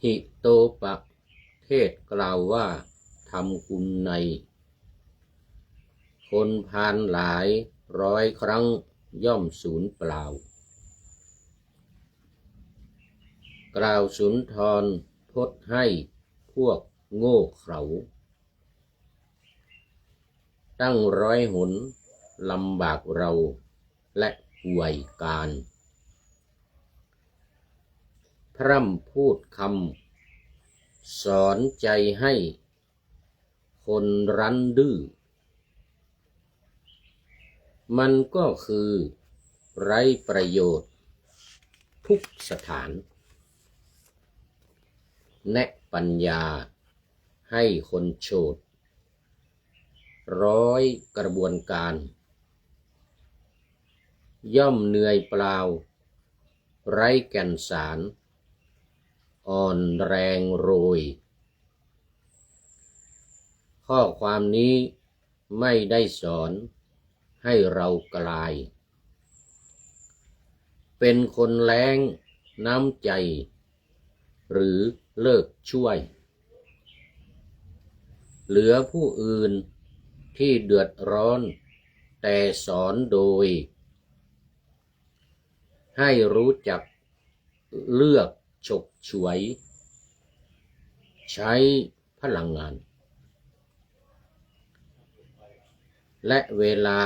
หิโตปะเทศกล่าวว่าทำคุณในคนพาลหลายร้อยครั้งย่อมสูญเปล่ากล่าวสุนทรพจน์ให้พวกโง่เขลาตั้งร้อยหนลำบากเราและป่วยการพร่ำพูดคำสอนใจให้คนรั้นดื้อมันก็คือไร้ประโยชน์ทุกสถานแนะปัญญาให้คนโฉดร้อยกระบวนการย่อมเหนื่อยเปล่าไร้แก่นสารอ่อนแรงโรยข้อความนี้ไม่ได้สอนให้เรากลายเป็นคนแล้งน้ำใจหรือเลิกช่วยเหลือผู้อื่นที่เดือดร้อนแต่สอนโดยให้รู้จักเลือกฉกฉวยใช้พลังงานและเวลา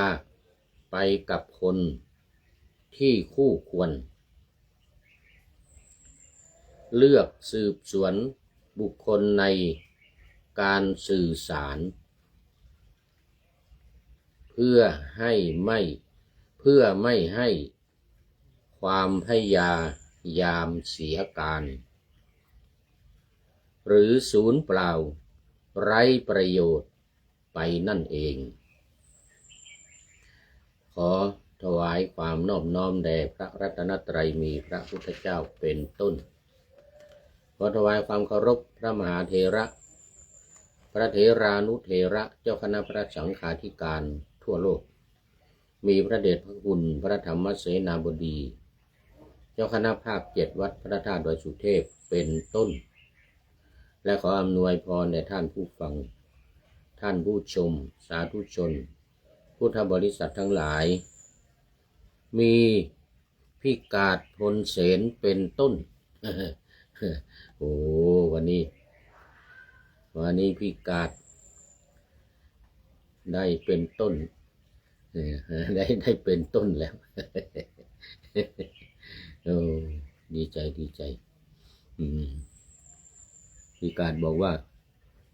ไปกับคนที่คู่ควรเลือกสืบสวนบุคคลในการสื่อสารเพื่อไม่ให้ความพยายามเสียการหรือสูญเปล่าไร้ประโยชน์ไปนั่นเองขอถวายความนอบน้อมแด่พระรัตนตรัยมีพระพุทธเจ้าเป็นต้นขอถวายความเคารพพระมหาเถระพระเถรานุเถระเจ้าคณะพระสังฆาธิการทั่วโลกมีพระเดชพระคุณพระธรรมเสนาบดีเจ้าคณะภาค7วัดพระธาตุดอยสุเทพเป็นต้นและขออำนวยพรแด่ท่านผู้ฟังท่านผู้ชมสาธุชนพุทธบริษัททั้งหลายมีพิกาศพลเสนเป็นต้น โอ้วันนี้พิกาศได้เป็นต้นได้เป็นต้นแล้ว โอ้ดีใจพิกาศบอกว่า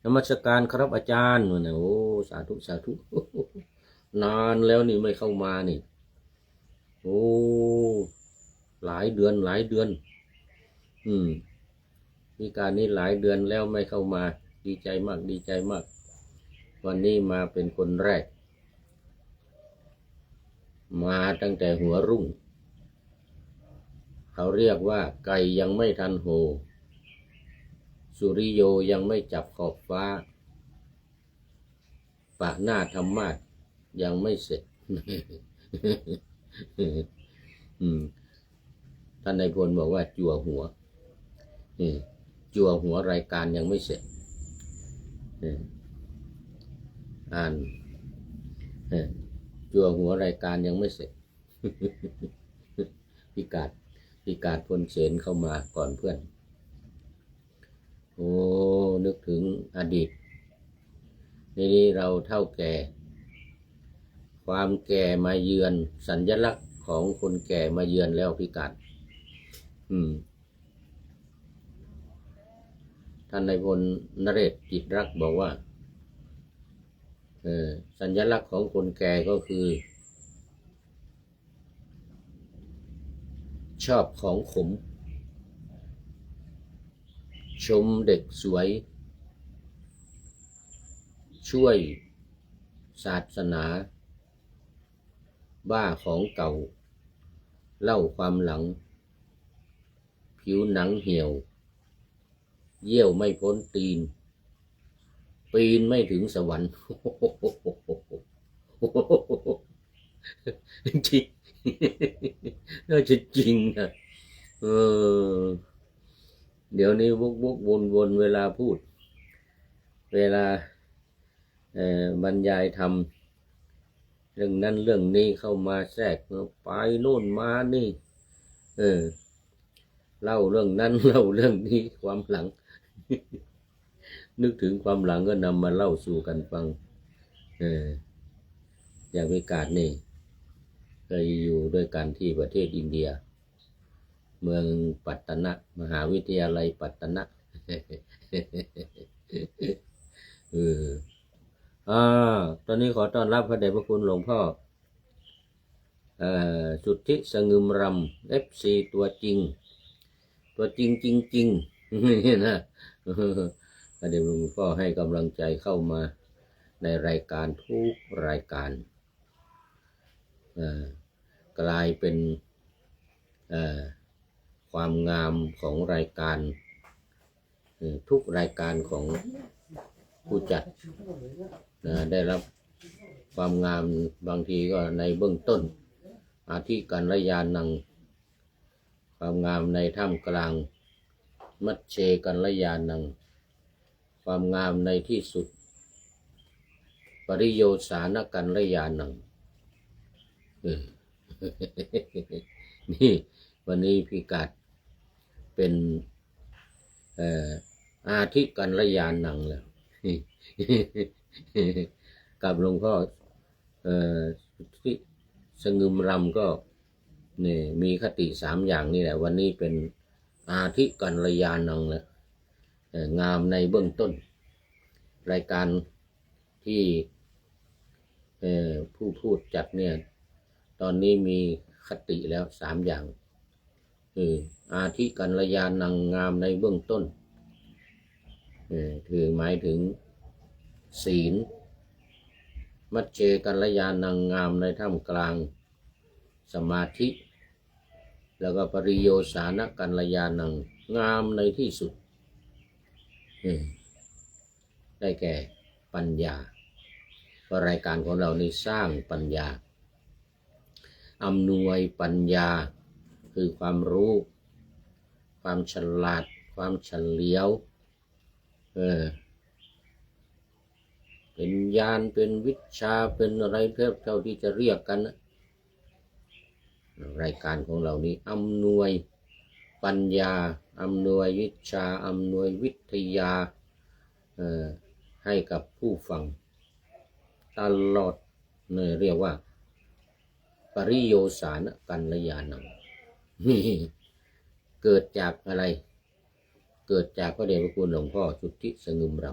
นมัสการครับอาจารย์โอ้สาธุ นานแล้วนี่ไม่เข้ามานี่โอ้หลายเดือนพิการนี่หลายเดือนแล้วไม่เข้ามาดีใจมากวันนี้มาเป็นคนแรกมาตั้งแต่หัวรุ่งเขาเรียกว่าไก่ยังไม่ทันโหสุริโยยังไม่จับขอบฟ้าปะหน้าธรรมาสยังไม่เสร็จ ท่านนายพลบอกว่าจั่วหัวรายการยังไม่เสร็จอ่านจั่วหัวรายการยังไม่เสร็จ พิกาศพลเสนเข้ามาก่อนเพื่อนโอ้นึกถึงอดีตนี่เราเท่าแก่ความแก่มาเยือนสัญลักษณ์ของคนแก่มาเยือนแล้วพิกาศท่านนายพลนเรศจิตรักบอกว่าสัญลักษณ์ของคนแก่ก็คือชอบของขมชมเด็กสวยช่วยศาสนาบ้าของเก่าเล่าความหลังผิวหนังเหี่ยวเยี่ยวไม่พ้นตีนปีนไม่ถึงสวรรค์ จริง น่าจะจริงนะ เดี๋ยวนี้วกวนเวลาพูดเวลาบรรยายธรรมเรื่องนั้นเรื่องนี้เข้ามาแทรกไปโน่นมานี่เล่าเรื่องนั้นเล่าเรื่องนี้ความหลัง นึกถึงความหลังก็นำมาเล่าสู่กันฟังอย่างวิกาศนี่เคยอยู่ด้วยกันที่ประเทศอินเดียเมืองปัตตนะมหาวิทยาลัยปัตตนะ ตอนนี้ขอต้อนรับพระเดชพระคุณหลวงพ่อสุทธิสงึมรำ FC ตัวจริงจริงนี่นะพระเดชพระคุณพ่อให้กำลังใจเข้ามาในรายการทุกรายการกลายเป็นความงามของรายการทุกรายการของผู้จัดได้รับความงามบางทีก็ในเบื้องต้นอาทิกัลยาณังความงามในท่ามกลางมัชเชกัลยาณังความงามในที่สุดปริโยสานกัลยาณังนี่วันนี้พิกัดเป็นอาทิกัลยาณังแล้วกับหลวงพ่อที่สงึมรำก็นี่มีคติ3อย่างนี่แหละวันนี้เป็นอาทิกัลยาณังแล้วงามในเบื้องต้นรายการที่ผู้พูดจัดเนี่ยตอนนี้มีคติแล้ว3อย่างอาทิกัลยาณังงามในเบื้องต้นคือหมายถึงศีลมัชเชกัลยาณังงามในท่ามกลางสมาธิแล้วก็ปริโยสานกัลยาณังงามในที่สุดได้แก่ปัญญาเพราะรายการของเรานี่สร้างปัญญาอำนวยปัญญาคือความรู้ความฉลาดความเฉลียวเป็นญาณเป็นวิชาเป็นอะไรเท่าที่จะเรียกกันนะรายการของเรานี้อำนวยปัญญาอำนวยวิชาอำนวยวิทยาให้กับผู้ฟังตลอดเรียกว่าปริโยสานกัลยาณังนี่เกิดจากอะไรเกิดจากพระเดชพระคุณหลวงพ่อสุทธิสงึมร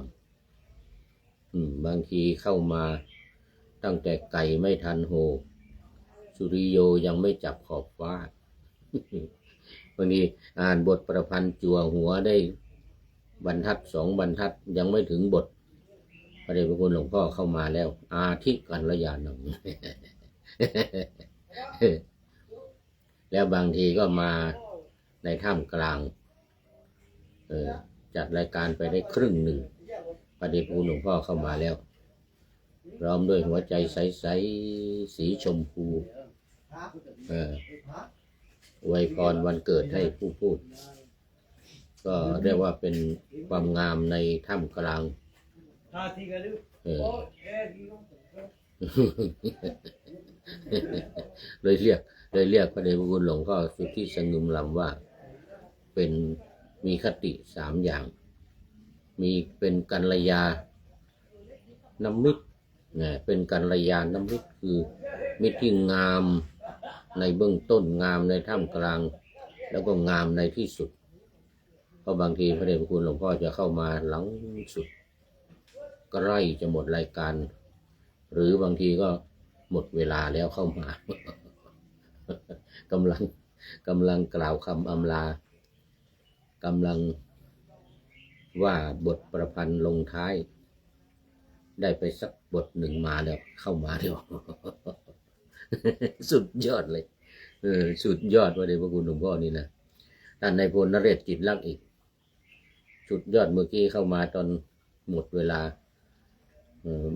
ำบางทีเข้ามาตั้งแต่ไก่ไม่ทันโหสุริโยยังไม่จับขอบฟ้าวันนี้อ่านบทประพันธ์จั่วหัวได้บรรทัด2บรรทัดยังไม่ถึงบทพระเดชพระคุณหลวงพ่อเข้ามาแล้วอาทิกัลยาณัง แล้วบางทีก็มาในท่ามกลางจัดรายการไปได้ครึ่งหนึ่งพระเดชพระคุณหลวงพ่อเข้ามาแล้วพร้อมด้วยหัวใจใสๆสีชมพูอวยพรวันเกิดให้ผู้พูดก็เรียกว่าเป็นความงามในท่ามกลางเลยเรียกพระเดชพระคุณหลวงพ่อสุทธิสงึมรำว่าเป็นมีคติ3อย่างมีเป็นกัลยาณมิตรเป็นกัลยาณมิตรคือมิตรที่งามในเบื้องต้นงามในท่ามกลางแล้วก็งามในที่สุดเพราะบางทีพระเดชพระคุณหลวงพ่อจะเข้ามาหลังสุดใกล้จะหมดรายการหรือบางทีก็หมดเวลาแล้วเข้ามากำลังกล่าวคำอำลากำลังว่าบทประพันธ์ลงท้ายได้ไปสักบทหนึ่งมาแล้วเข้ามาเดียว สุดยอดเลยสุดยอดว่าเดชพระคุณหลวงพ่อนี่นะท่านนายพลนเรศจิตลักษณ์อีกสุดยอดเมื่อกี้เข้ามาตอนหมดเวลา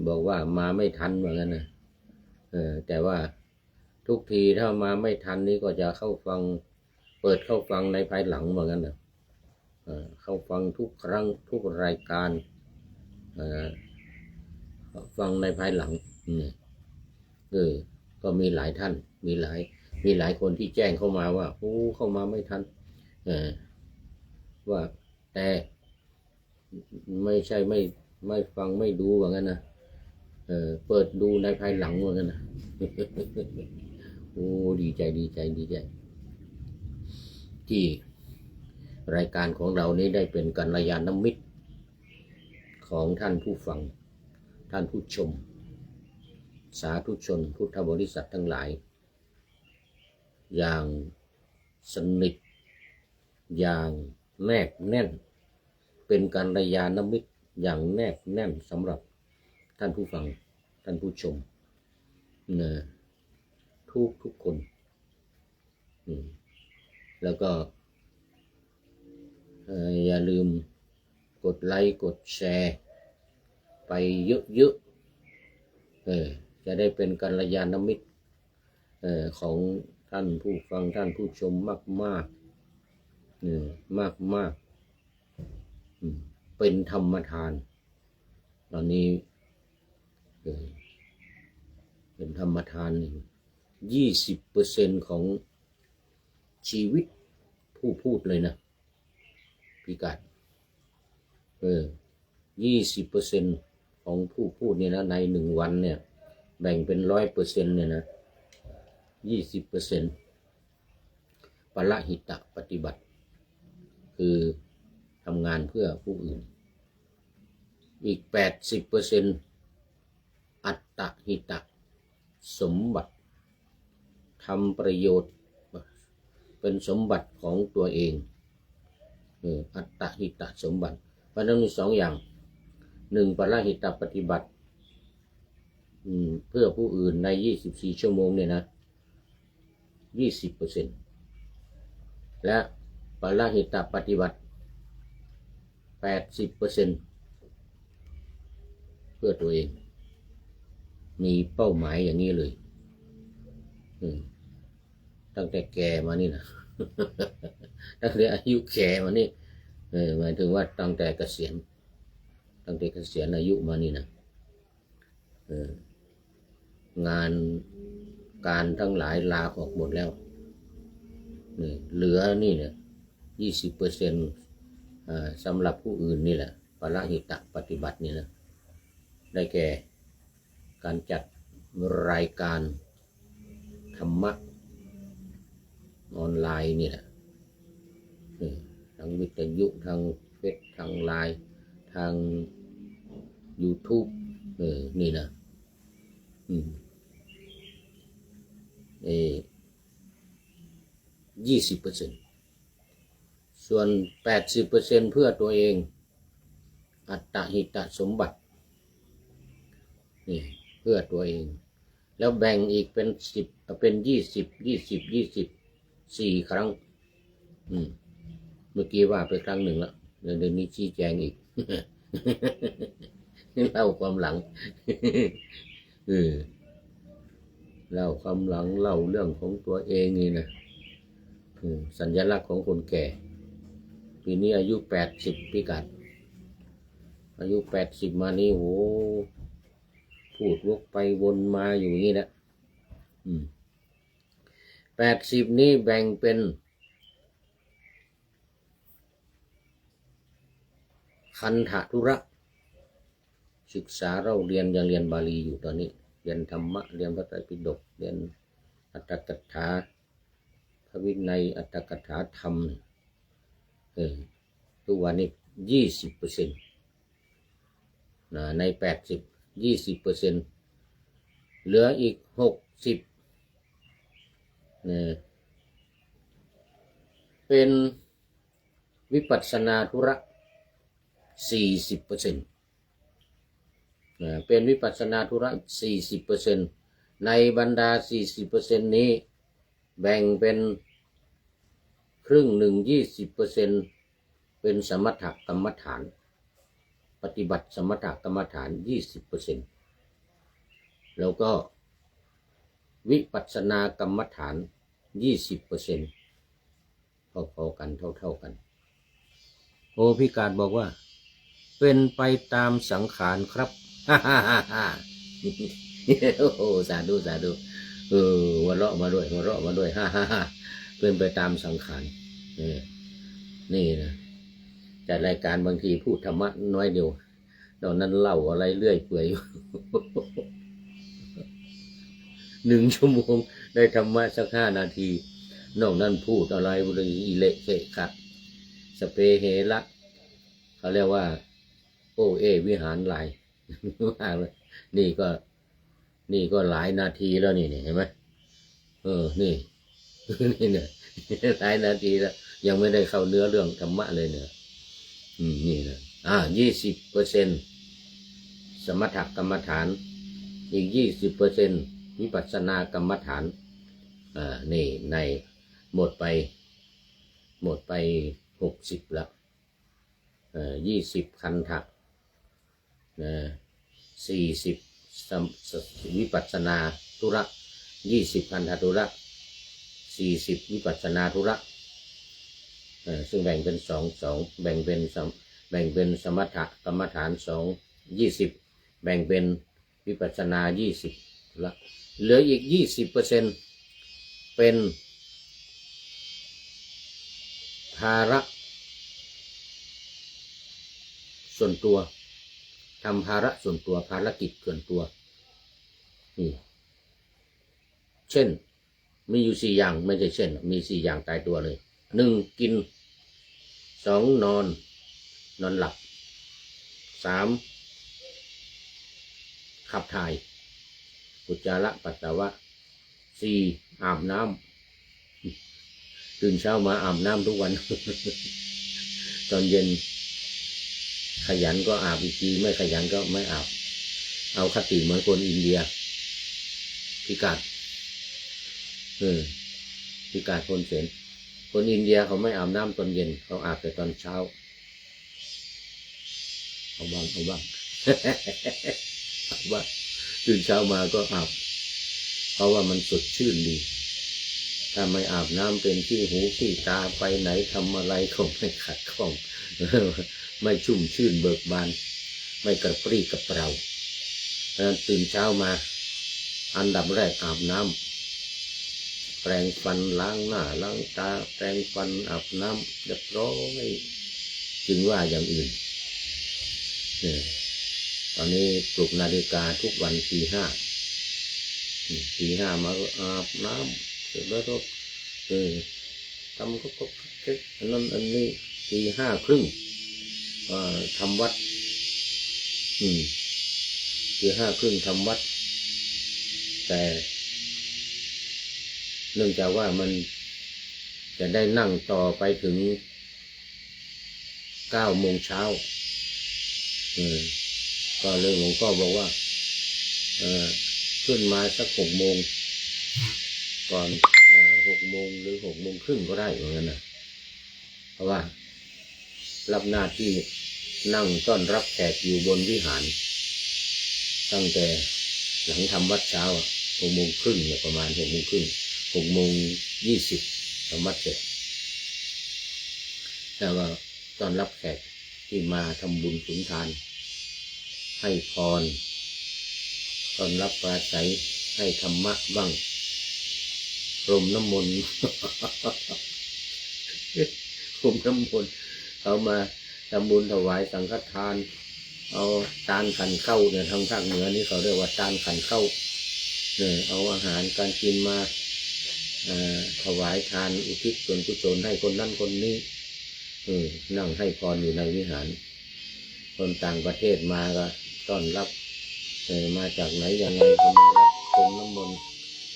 บอกว่ามาไม่ทันเหมือนกันนะแต่ว่าทุกทีถ้ามาไม่ทันนี่ก็จะเข้าฟังเปิดเข้าฟังในภายหลังเหมือนกันนะ เข้าฟังทุกครั้งทุกรายการฟังในภายหลังก็มีหลายท่านมีหลายคนที่แจ้งเข้ามาว่าเข้ามาไม่ทันว่าแต่ไม่ใช่ไม่ฟังไม่ดูว่างั้นนะเปิดดูในภายหลังว่างั้นนะดีใจที่รายการของเรานี้ได้เป็นกัลยาณมิตรของท่านผู้ฟังท่านผู้ชมสาธุชนพุทธบริษัททั้งหลายอย่างสนิทอย่างแนบแน่นเป็นกัลยาณมิตรอย่างแนบแน่นสำหรับท่านผู้ฟังท่านผู้ชมทุกคนแล้วก็อย่าลืมกดไลค์กดแชร์ไปเยอะๆจะได้เป็นกัลยาณมิตรของท่านผู้ฟังท่านผู้ชมมากเป็นธรรมทานตอนนี้เป็นธรรมทาน20%ของชีวิตผู้พูดเลยนะพี่กัด20%ของผู้พูดเนี่ยนะใน1 วันเนี่ยแบ่งเป็น100%เนี่ยนะ20%ปรหิตะปฏิบัติคือทำงานเพื่อผู้อื่นอีก 80% อัตตหิตะสมบัติทำประโยชน์เป็นสมบัติของตัวเองอัตตหิตะสมบัติเพราะนั้นมี2 อย่าง1ปรหิตะปฏิบัติเพื่อผู้อื่นใน24 ชั่วโมงเนี่ยนะ20%และปรหิตะปฏิบัติ 80%เพื่อตัวเองมีเป้าหมายอย่างนี้เลยตั้งแต่แก่มานี่นะ ตั้งแต่อายุแก่มานี่หมายถึงว่าตั้งแต่เกษียณอายุมานี่นะงานการทั้งหลายลาออกหมดแล้วเหลือนี่เนี่ย20%สำหรับผู้อื่นนี่แหละปรหิตะปฏิบัตินี่นะได้แก่การจัดรายการธรรมะออนไลน์นี่แหละทางวิทยุทางเฟซทางไลน์ทาง YouTube นี่นะ20%ส่วน 80% เพื่อตัวเองอัตตหิตะสมบัตินี่เพื่อตัวเองแล้วแบ่งอีกเป็น4 ครั้งเมื่อกี้ว่าไปครั้งหนึ่งแล้วเดี๋ยวนี้ชี้แจงอีก เล่าความหลัง เล่าความหลังเล่าเรื่องของตัวเองนี่นะสัญลักษณ์ของคนแก่ปีนี้อายุ80พี่กัดอายุ80มานี่โหพูดวกไปวนมาอยู่นี่แหละ80นี้แบ่งเป็นคันธทุระศึกษาเราเรียนยังเรียนบาลีอยู่ตอนนี้เรียนธรรมะเรียนพระไตรปิฎกเรียนอัตถกถาพระวินัยอัตถกถาธรรมทุกวันนี้20%ใน80 20%เหลืออีก60เป็นวิปัสสนาธุระ40%เป็นวิปัสสนาธุระ40%ในบรรดา40%นี้แบ่งเป็นครึ่งหนึ่ง20%เป็นสมถกรรมฐานปฏิบัติสมถกรรมฐาน 20% แล้วก็วิปัสสนากรรมฐาน 20% พอๆกันเท่ากัน โอพี่กาดบอกว่าเป็นไปตามสังขารครับฮ่าฮ่าฮ่าฮ่าโอ้โหสาธุสาธุหัวเราะมาด้วยหัวเราะมาด้วยฮ่าฮ่าฮ่าเป็นไปตามสังขารนี่นะจัดรายการบางทีพูดธรรมะน้อยเดียวตอนนั้นเล่าอะไรเรื่อยเปื่อย1 ชั่วโมงได้ธรรมะสัก5 นาทีนอกนั้นพูดอะไรบริอิเละเกะขะสเปเฮละเขาเรียกว่าโอวิหารหลายนี่ก็หลายนาทีแล้วนี่เห็นไหมนี่นี่เนี่ยหลายนาทีแล้วยังไม่ได้เข้าเนื้อเรื่องธรรมะเลยเนี่ยนี่นะ20%สมถกรรมฐานอีก20%วิปัสสนากรรมฐานนี่ในหมดไป60แล้ว20คันธะ40วิปัสสนาธุระ20คันธะธุระ40วิปัสสนาธุระซึ่งแบ่งเป็น2แบ่งเป็นสมถกรรมฐาน20แบ่งเป็นวิปัสสนา20ละเหลืออีก20%เป็นภาระส่วนตัวทำภาระส่วนตัวภารกิจส่วนตัวนี่เช่นมีอยู่4 อย่างไม่ใช่เช่นมี4 อย่างตายตัวเลย1กิน2นอนหลับ3ขับถ่ายอุจจาระปัสสาวะ4อาบน้ำตื่นเช้ามาอาบน้ำทุกวัน ตอนเย็นขยันก็อาบอีกทีไม่ขยันก็ไม่อาบเอาคติเหมือนคนอินเดียพิกาดพิกาดคนเสนคนอินเดียเขาไม่อาบน้ำตอนเย็นเขาอาบแต่ตอนเช้าเอาบ้าง เอาบ้าง ตื่นเช้ามาก็อาบเพราะว่ามันสดชื่นดีถ้าไม่อาบน้ำเป็นที่หูที่ตาไปไหนทำอะไรก็ไม่ขัดข้อง ไม่ชุ่มชื่นเบิกบานไม่กระปรี้กระเปร่าดังนั้นตื่นเช้ามาอันดับแรกอาบน้ำแปรงฟันล้างหน้าล้างตาแปรงฟันอาบน้ำเรียบร้อยจึงว่าอย่างอื่นตอนนี้ปลุกนาฬิกาทุกวันตี 5มาก็อาบน้ำเสร็จแล้วก็ทำก็อันนั้นอันนี้ตี 5:30ทำวัดตี 5:30ทำวัดแต่เนื่องจากว่ามันจะได้นั่งต่อไปถึง9 โมงเช้าก็เลยหลวงพ่อบอกว่าขึ้นมาสัก6 โมงก่อน6 โมงหรือ6 โมงครึ่งก็ได้เหมือนกันนะเพราะว่ารับหน้าที่นั่งต้อนรับแขกอยู่บนวิหารตั้งแต่หลังทำวัดเช้า6 โมงครึ่งเนี่ยประมาณ6 โมงครึ่ง6 โมง 20ทำวัดเสร็จแต่ว่าต้อนรับแขกที่มาทำบุญสุนทานให้พรต้อนรับปราศัยให้ธรรมะบ้างพรมน้ำมนต์ พรมน้ำมนต์เขามาทำบุญถวายสังฆทานเอาจานขันเข้าเนี่ยทางภาคเหนือนี่เขาเรียกว่าจานขันเข้าเนี่ยเอาอาหารการกินมาถวายทานอุทิศส่วนกุศลให้คนนั้นคนนี้นั่งให้พรอยู่ในวิหารคนต่างประเทศมาก็ต้อนรับมาจากไหนยังไงเขามารับพรมน้ำมนต์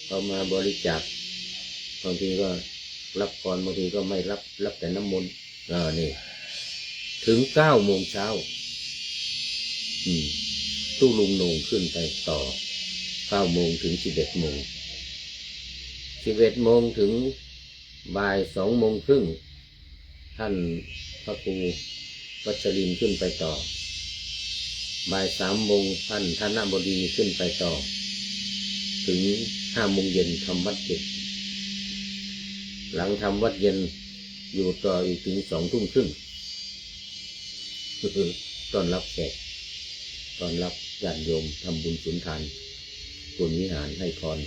เขามาบริจาคบางทีก็รับพรบางทีก็ไม่รับแต่น้ำมนต์นี่ถึง9 โมงเช้าตู้ลุงโหน่งขึ้นไปต่อ9 โมงถึง11 โมง11 โมงถึงบ่าย2 โมงครึ่งท่านพระครูวัชรินทร์ขึ้นไปต่อบ่าย3 โมงท่านธนบดีขึ้นไปต่อถึง5 โมงเย็นทำวัดเย็นหลังทำวัดเย็นอยู่ต่ออีกถึง2 ทุ่มครึ่ง ต้อนรับแขกต้อนรับญาติโยมทำบุญสุนทานบุญวิหารให้พร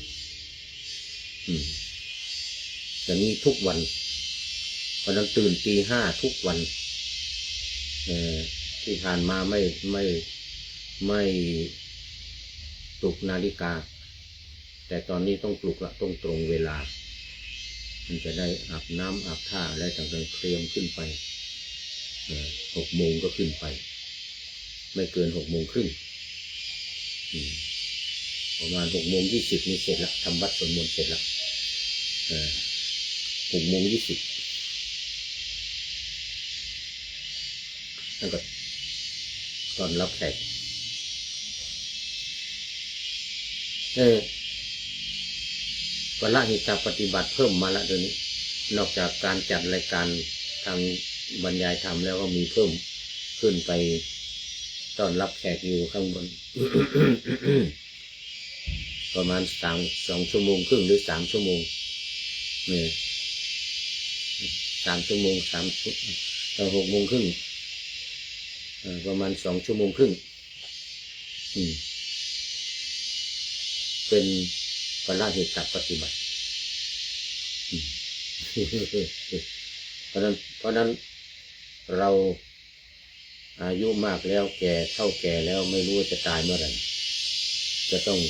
อย่างนี้ทุกวันเพราะนั้นตื่นตีห้าทุกวันที่ผ่านมาไม่ปลุกนาฬิกาแต่ตอนนี้ต้องปลุกละตรงเวลามันจะได้อาบน้ำอาบท่าอะไรต่างๆเตรียมขึ้นไป6 โมงก็ขึ้นไปไม่เกิน6 โมงครึ่งประมาณ6 โมง 20นี่เสร็จละทำวัดสวดมนต์เสร็จละ6 โมง 20แล้วก็ตอนรับแขกวละหิตาปฏิบัติเพิ่มมาละเดี๋ยวนี้นอกจากการจัดรายการทางบรรยายธรรมแล้วก็มีเพิ่มขึ้นไปต้อนรับแขกอยู่ข้างบน ประมาณ2 ชั่วโมงครึ่งหรือ3 ชั่วโมงเนี่ย3 ชั่วโมง6 โมงครึ่งประมาณ2 ชั่วโมงครึ่งเป็นวละหิตาปฏิบัติเพราะนั้นเราอายุมากแล้วแก่เฒ่าแก่แล้วไม่รู้ว่าจะตายเมื่อไหร่จะต้อง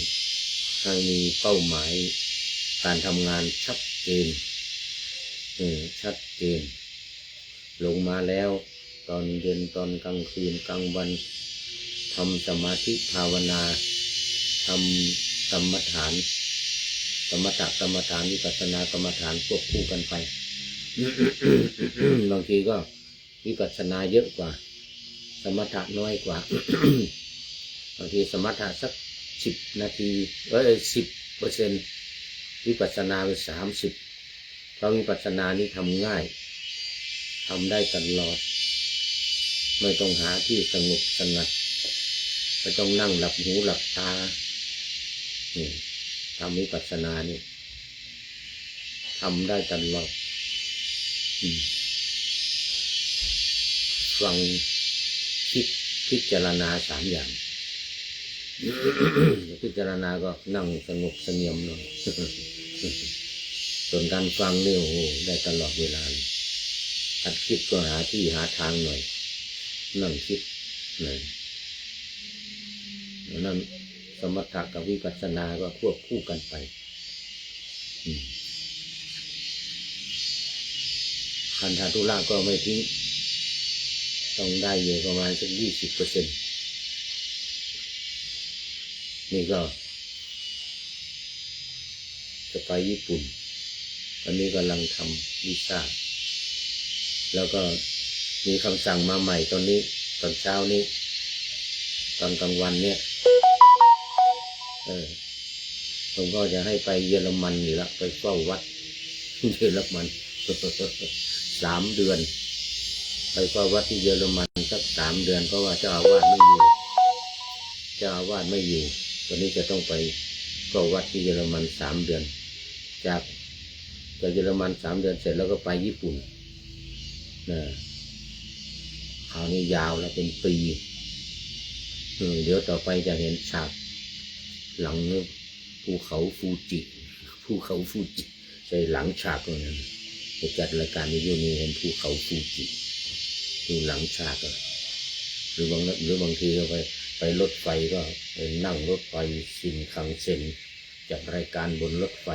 ให้มีเป้าหมายการทำงานชัดเจนลงมาแล้วตอนเย็นตอนกลางคืนกลางวันทำสมาธิภาวนาทำกรรมฐานสมถะกรรมฐานวิปัสสนากรรมฐานควบคู่กันไป บางทีก็วิปัสสนาเยอะกว่าสมถะน้อยกว่า บางทีสมถะสัก10 นาที10%วิปัสสนาเป็น30เพราะวิปัสสนานี้ทำง่ายทำได้ตลอดไม่ต้องหาที่สงบสงัดไม่ต้องนั่งหลับหูหลับตาทำวิปัสสนานี่ทำได้ตลอดฟังคิดพิจารณา3 อย่าง พิจารณาก็นั่งสงบเสงี่ยมหน่อย ส่วนการฟังนี่โอ้โหได้ตลอดเวลาหัดคิดก็หาที่หาทางหน่อยนั่งคิดเลยนั่นสมถะกับวิปัสสนาก็ควบคู่กันไปคันธทุระก็ไม่ทิ้งต้องได้อยู่ประมาณสัก20%นี่ก็จะไปญี่ปุ่นตอนนี้กำลังทำวีซ่าแล้วก็มีคำสั่งมาใหม่ตอนนี้ตอนเช้านี้ตอนกลางวันเนี่ยผมก็จะให้ไปเยอรมันนี่ละไปเฝ้าวัดเยอรมัน3 เดือนไปเฝ้าวัดที่เยอรมันสัก3 เดือนเพราะว่าเจ้าอาวาสไม่อยู่ตอนนี้จะต้องไปเฝ้าวัดที่เยอรมัน3 เดือนจากเยอรมัน3 เดือนเสร็จแล้วก็ไปญี่ปุ่นคราวนี้ยาวแล้วเป็นปีเดี๋ยวต่อไปจะเห็นฉากหลังภูเขาฟูจิใช่หลังฉากตรงนั้นจะจัดรายการวิดีโอนี้เห็นภูเขาฟูจิดูหลังฉากหรือบางทีก็ไปรถไฟก็ไปนั่งรถไฟชินคังเซ็นจัดรายการบนรถไฟ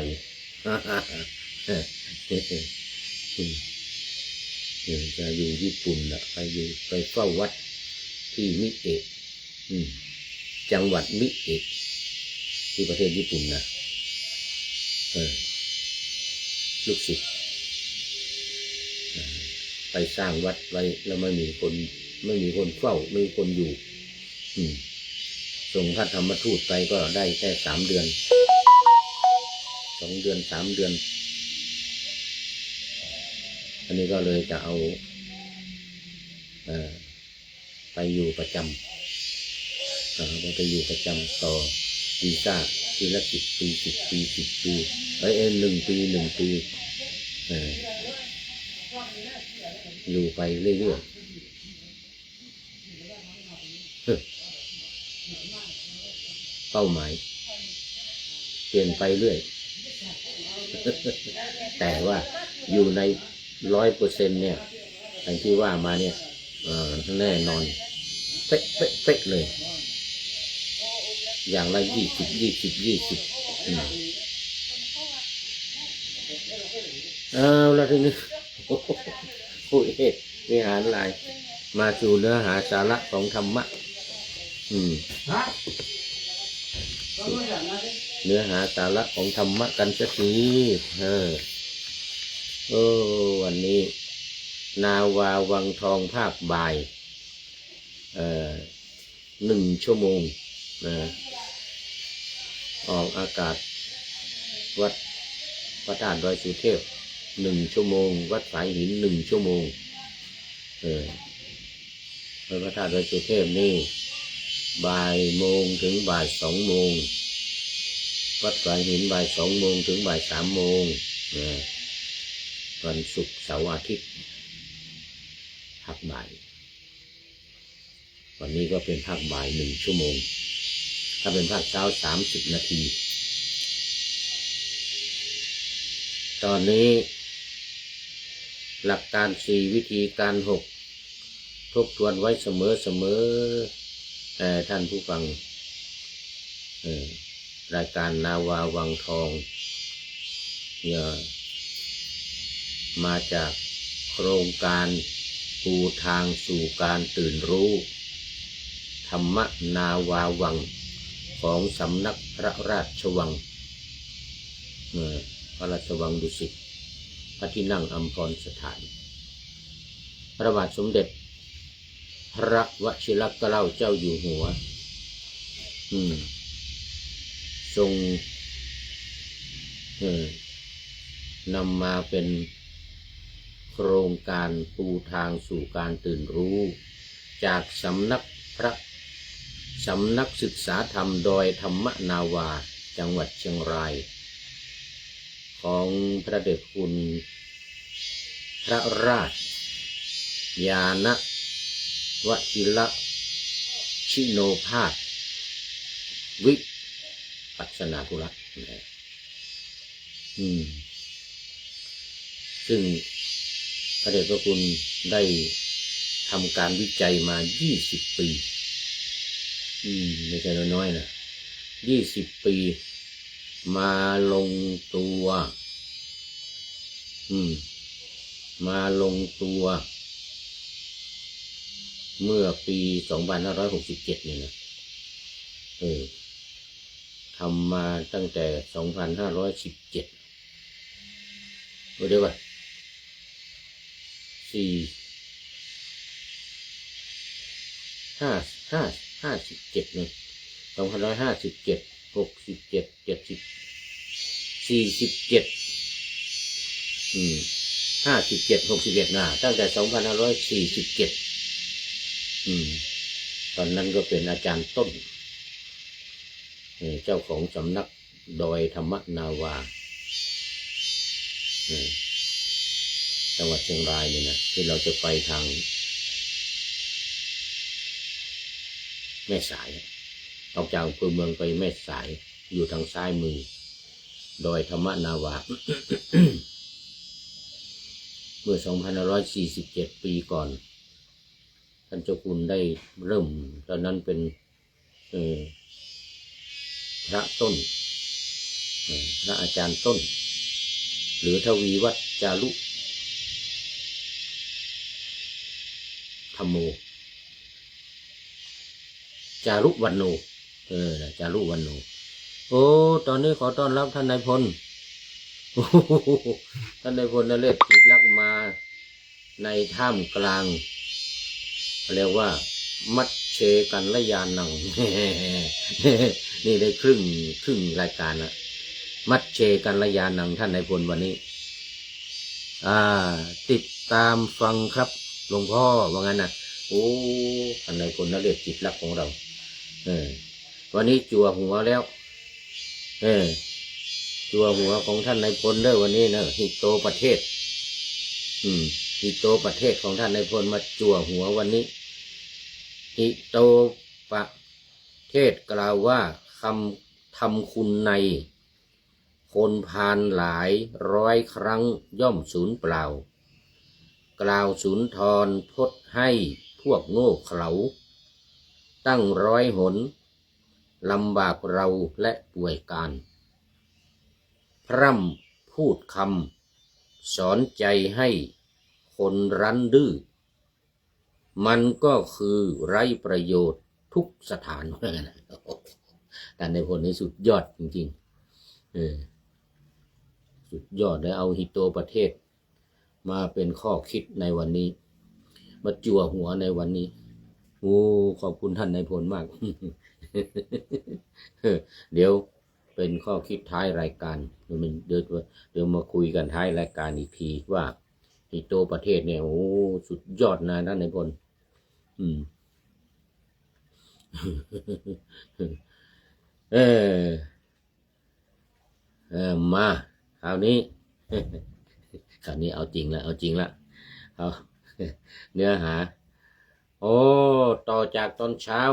จะอยู่ญี่ปุ่นนะไปเฝ้าวัดที่มิเอะจังหวัดมิเอะที่ประเทศญี่ปุ่นนะลูกศิษย์ไปสร้างวัดไว้แล้วไม่มีคนเฝ้าไม่มีคนอยู่ส่งพระธรรมทูตไปก็ได้แค่3 เดือน2 เดือน3 เดือนอันนี้ก็เลยจะเอาไปอยู่ประจำไปอยู่ประจำต่อวีซ่าทีละ10 ปี 10 ปี 10 ปี1 ปี 1 ปีอยู่ไปเรื่อยๆ เป้าหมายเปลี่ยนไปเรื่อย แต่ว่าอยู่ใน100%เนี่ยอย่างที่ว่ามาเนี่ยแน่นอนเป๊ะเป๊ะเป๊ะเลย อย่างละ20เอาละทีนี้ผู้เอกวิหารลายมาสู่เนื้อหาสาระของธรรมะเนื้อหาสาระของธรรมะกันสักทีวันนี้นาวาวังทองภาคบ่าย1 ชั่วโมงออกอากาศวัดพระธาตุดอยสุเทพ1 ชั่วโมงวัดสายหิน1 ชั่วโมงพระธาตุดอยสุเทพนี่บ่ายโมงถึงบ่าย2 โมงวัดสายหินบ่าย2 โมงถึงบ่าย3 โมงวันศุกร์เสาร์อาทิตย์ภาคบ่ายวันนี้ก็เป็นภาคบ่าย1 ชั่วโมงถ้าเป็นภาคเช้า30 นาทีตอนนี้หลักการ4วิธีการ6ทบทวนไว้เสมอท่านผู้ฟังรายการนาวาวังทองเนี่ยมาจากโครงการปูทางสู่การตื่นรู้ธรรมนาวาวังของสำนักพระราชวังพระราชวังดุสิตพระที่นั่งอัมพรสถานพระบาทสมเด็จพระวชิรเกล้าเจ้าอยู่หัวทรงนำมาเป็นโครงการปูทางสู่การตื่นรู้จากสำนักศึกษาธรรมดอยธรรมนาวาจังหวัดเชียงรายของพระเดชคุณพระราชยานวชิรชิโนภาสวิปัสสนาธุระซึ่งพระเดชพระคุณได้ทำการวิจัยมา20 ปีไม่ใช่น้อยๆนะ20 ปีมาลงตัวเมื่อปี2567นี่นะทำมาตั้งแต่2517เดี๋ยวว่า57นี่2557 67 70 47 57 61นะตั้งแต่2547ตอนนั้นก็เป็นอาจารย์ต้นเจ้าของสำนักดอยธรรมนาวาจังหวัดเชียงรายนี่นะที่เราจะไปทางแม่สายออกจากอำเภอเมืองไปแม่สายอยู่ทางซ้ายมือดอยธรรมนาวา เมื่อ2547 ปีก่อนท่านเจ้าคุณได้เริ่มตอนนั้นเป็นพระต้นพระอาจารย์ต้นหรือทวีวัฒน์จารุธรรมโมจารุวรรณโนจารุวรรณโนตอนนี้ขอต้อนรับท่านนายพลท่านนายพลนเรศจิตลักษณ์มาในท่ามกลางเรียกว่ามัดเชกันละยานัง นี่ได้ครึ่งรายการนะมัดเชกันละยานังท่านนายพลวันนี้ติดตามฟังครับหลวงพ่อว่างั้นนะท่านนายพลนเรศจิตลักษณ์ของเราวันนี้จั่วหัวแล้วจั่วหัวของท่านนายพลเด้อวันนี้นะฮิโตประเทศฮิโตประเทศของท่านนายพลมาจั่วหัววันนี้ฮิโต ประเทศกล่าวว่าคำทำคุณในคนพาลหลายร้อยครั้งย่อมสูญเปล่ากล่าวสุนทรพจน์ให้พวกโง่เขลาตั้งร้อยหนลำบากเราและป่วยการพร่ำพูดคำสอนใจให้คนรั้นดื้อมันก็คือไร้ประโยชน์ทุกสถานแต่ในผลนี้สุดยอดจริงๆสุดยอดเลยเอาฮิโตประเทศมาเป็นข้อคิดในวันนี้มาจั่วหัวในวันนี้โอ้ขอบคุณท่านนายพลมาก เดี๋ยวเป็นข้อคิดท้ายรายการเดี๋ยวมาคุยกันท้ายรายการอีกทีว่าฮิโตประเทศเนี่ยโอ้สุดยอดนะท่านนายพลมาคราวนี้เอาจริงแล้วเอาเนื้อหาโอ้ต่อจากตอนเช้า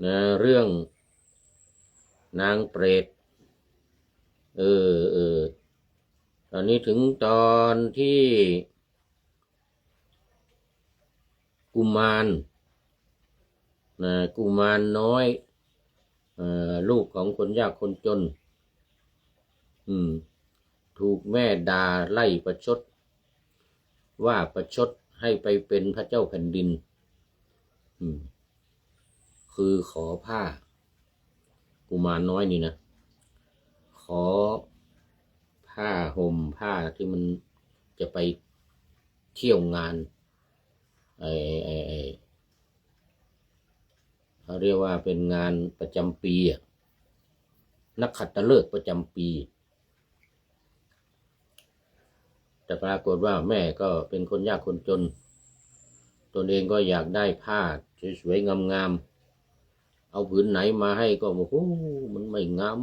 นะเรื่องนางเปรตตอนนี้ถึงตอนที่กุมารน้อยลูกของคนยากคนจนถูกแม่ด่าไล่ประชดว่าประชดให้ไปเป็นพระเจ้าแผ่นดินคือขอผ้ากุมารน้อยนี่นะขอผ้าห่มผ้าที่มันจะไปเที่ยวงานเขาเรียกว่าเป็นงานประจำปีนักขัตฤกษ์ประจำปีแต่ปรากฏว่าแม่ก็เป็นคนยากคนจนตนเองก็อยากได้ผ้าสวยๆงามๆเอาผืนไหนมาให้ก็บอกโอ้มันไม่งาม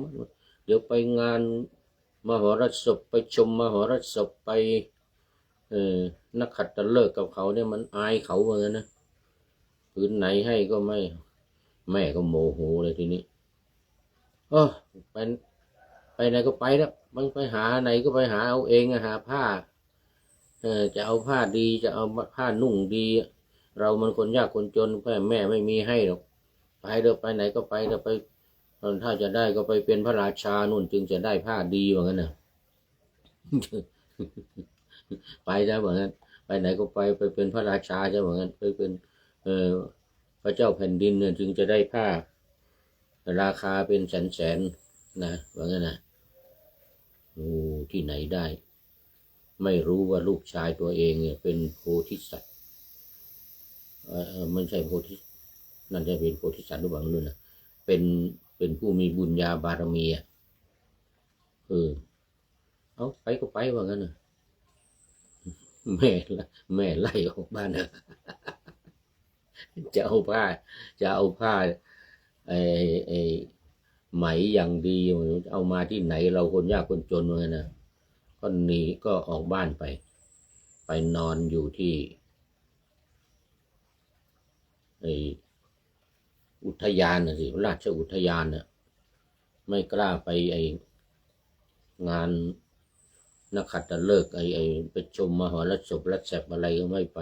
เดี๋ยวไปงานมหรสพไปชมมหรสพไปนักขัตฤกษ์กับเขาเนี่ยมันอายเขาเหมือนกันนะผืนไหนให้ก็ไม่แม่ก็โมโหเลยทีนี้ไปไหนก็ไปแล้วมันไปหาไหนก็ไปหาเอาเองหาผ้าจะเอาผ้าดีจะเอาผ้านุ่งดีเรามันคนยากคนจนแม่ไม่มีให้หรอกไปเถอะไปไหนก็ไปเถอะไปถ้าจะได้ก็ไปเป็นพระราชานู่นจึงจะได้ผ้าดีว่างั้นนะไปใช่เหมือนกันไปไหนก็ไปเป็นพระราชาใช่เหมือนกันไปเป็นพระเจ้าแผ่นดินเนี่ยจึงจะได้ผ้าราคาเป็นแสนนะว่างั้นนะที่ไหนได้ไม่รู้ว่าลูกชายตัวเองเนี่ยเป็นโพธิสัตว์ไม่ใช่โพธินั่นจะเป็นโพธิสัตว์หรือเปล่าไม่รู้นะเป็นผู้มีบุญญาบารมีเอาไปก็ไปว่างั้นนะแม่ไล่ออกบ้านนะจะเอาผ้าไอ้ไหมอย่างดีเอามาที่ไหนเราคนยากคนจนว่างั้นนะก็หนีก็ออกบ้านไปนอนอยู่ที่อุทยานสิราชอุทยานน่ะไม่กล้าไปงานนักขัตฤกษ์ไปชมมหรสพรัศพอะไรก็ไม่ไป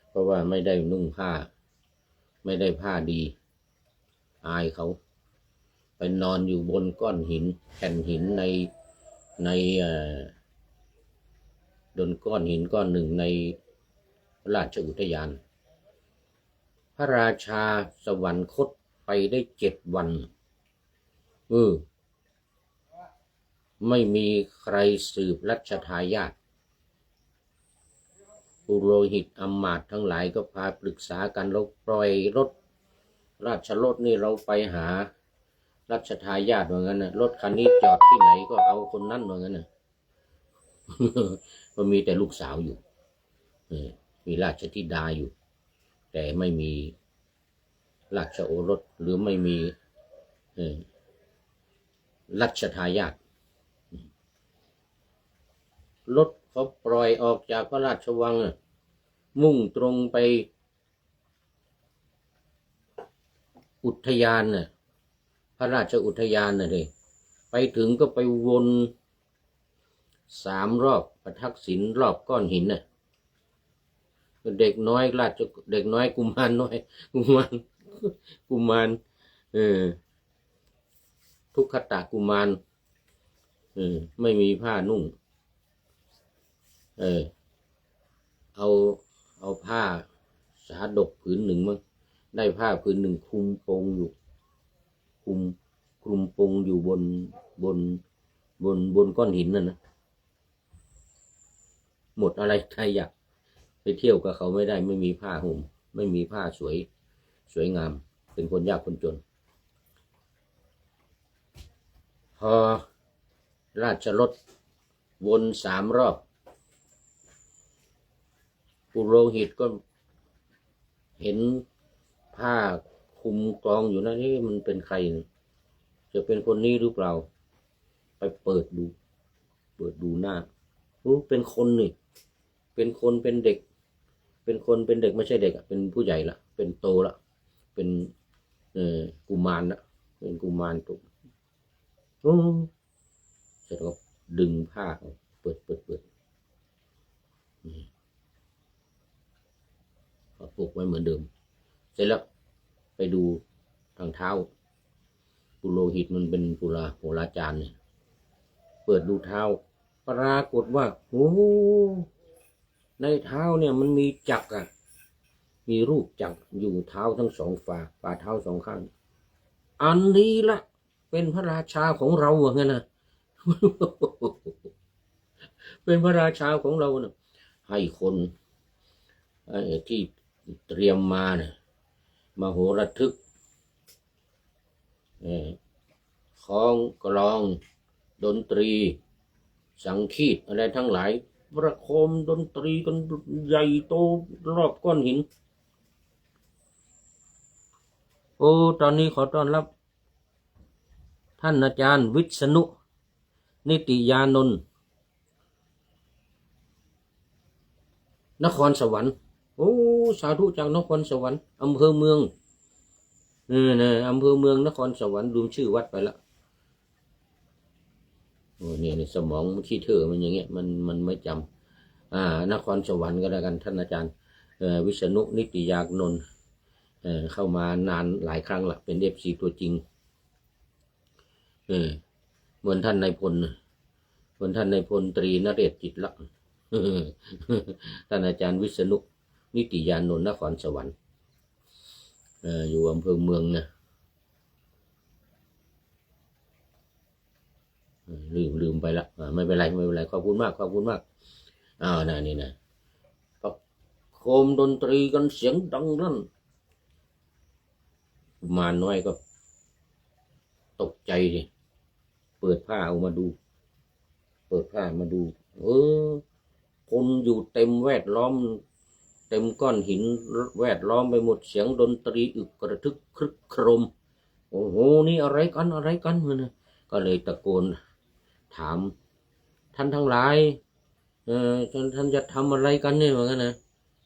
เพราะว่าไม่ได้นุ่งผ้าไม่ได้ผ้าดีอายเขาไปนอนอยู่บนก้อนหินแผ่นหินในบนก้อนหินก้อนหนึ่งในราชอุทยานพระราชาสวรรคตไปได้7 วันไม่มีใครสืบรัชทายาทปุโรหิตอมาตย์ทั้งหลายก็พาปรึกษากันเราปล่อยรถราชรถนี่เราไปหารัชทายาทเหมือนกันนะรถคันนี้จอดที่ไหนก็เอาคนนั้นเหมือนกันนะมันมีแต่ลูกสาวอยู่มีราชธิดาอยู่แต่ไม่มีราชโอรสหรือไม่มีรัชทายาทรถเขาปล่อยออกจากพระราชวังมุ่งตรงไป อุทยานน่ะพระราชอุทยานน่ะเลยไปถึงก็ไปวน3 รอบประทักษิณรอบก้อนหินน่ะเด็กน้อยเด็กน้อยกุมารน้อยกุมารทุกขตะกุมารไม่มีผ้านุ่งเอาผ้าสาดกผืนหนึ่งมั้งได้ผ้าผืนหนึ่งคลุมโปงอยู่คลุมโปงอยู่บนก้อนหินนั่นนะหมดอะไรใครอยากไปเที่ยวกับเขาไม่ได้ไม่มีผ้าห่มไม่มีผ้าสวยงามเป็นคนยากคนจนพอราชรถวน3 รอบปุโรหิตก็เห็นผ้าคลุมกองอยู่นะนี่มันเป็นใครจะเป็นคนนี้หรือเปล่าไปเปิดดูหน้าเป็นคนนี่เป็นคนเป็นเด็กเป็นคนเป็นเด็กไม่ใช่เด็กเป็นผู้ใหญ่ละเป็นโตละเป็นกุมารละเป็นกุมารตุกเสร็จก็ดึงผ้าเปิดปลูกไว้เหมือนเดิมเสร็จแล้วไปดูทางเท้าปุโรหิตมันเป็นโหราจารย์เนี่ยเปิดดูเท้าปรากฏว่าโอ้ในเท้าเนี่ยมันมีจักรมีรูปจักรอยู่เท้าทั้ง2 ฝ่าเท้า2 ข้างอันนี้ละเป็นพระราชาของเราเหมือนกันนะเป็นพระราชาของเรานะให้คนที่เตรียมมาเนี่ยมโหระทึกของกลองดนตรีสังคีตอะไรทั้งหลายประโคมดนตรีกันใหญ่โตรอบก้อนหินตอนนี้ขอต้อนรับท่านอาจารย์วิษณุนิติยานนท์นครสวรรค์สาธุจากนครสวรรค์อำเภอเมืองอำเภอเมืองนครสวรรค์ลืมชื่อวัดไปละเนี่ยในสมองขี้เถอะมันอย่างเงี้ยมันไม่จำนครสวรรค์ก็แล้วกันท่านอาจารย์วิษณุนิติยานนท์เข้ามานานหลายครั้งละเป็นFCตัวจริงเหมือนท่านนายพลตรีนเรศจิตลักษณ์ท่านอาจารย์วิษณุนิติยานนท์นครสวรรค์อยู่อำเภอเมืองนะลืมไปละไม่เป็นไรขอบคุณมากนี่นะประโคมดนตรีกันเสียงดังนั่นมาน้อยก็ตกใจดิเปิดผ้าออกมาดูคนอยู่เต็มแวดล้อมเต็มก้อนหินแวดล้อมไปหมดเสียงดนตรีอึกกระทึกครึกโครมโอ้โหนี่อะไรกันนะก็เลยตะโกนถามท่านทั้งหลายท่านจะทำอะไรกันเนี่ยเหมือนกันนะ